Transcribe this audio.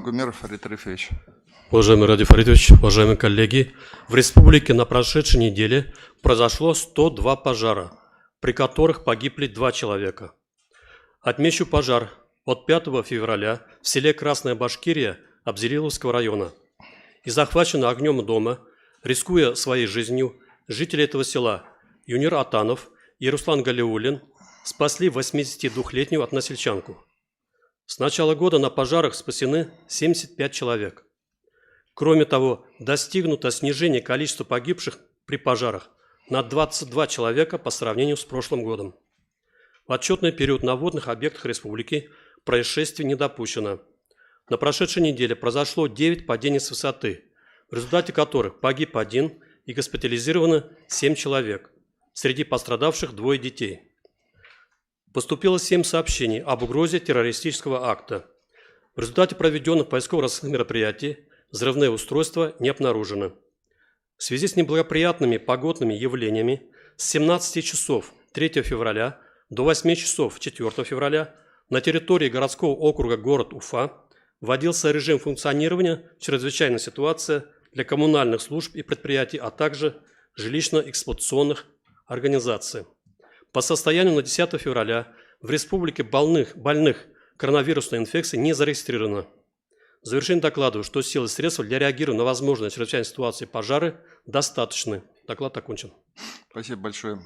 Гумеров Фарид Рифович. Уважаемый Ради Фаридович, уважаемые коллеги, в республике на прошедшей неделе произошло 102 пожара, при которых погибли 2 человека. Отмечу пожар от 5 февраля в селе Красная Башкирия Абзелиловского района. И захвачено огнем дома, рискуя своей жизнью, жители этого села Юнир Атанов и Руслан Галиуллин спасли 82-летнюю односельчанку. С начала года на пожарах спасены 75 человек. Кроме того, достигнуто снижение количества погибших при пожарах на 22 человека по сравнению с прошлым годом. В отчетный период на водных объектах республики происшествий не допущено. На прошедшей неделе произошло 9 падений с высоты, в результате которых погиб 1 и госпитализировано 7 человек. Среди пострадавших 2 детей. Поступило 7 сообщений об угрозе террористического акта. В результате проведенных поисково-розыскных мероприятий взрывные устройства не обнаружено. В связи с неблагоприятными погодными явлениями с 17 часов 3 февраля до 8 часов 4 февраля на территории городского округа город Уфа вводился режим функционирования чрезвычайной ситуации для коммунальных служб и предприятий, а также жилищно-эксплуатационных организаций. По состоянию на 10 февраля в республике больных коронавирусной инфекцией не зарегистрировано. В завершение докладываю, что силы и средства для реагирования на возможные чрезвычайные ситуации пожары достаточны. Доклад окончен. Спасибо большое.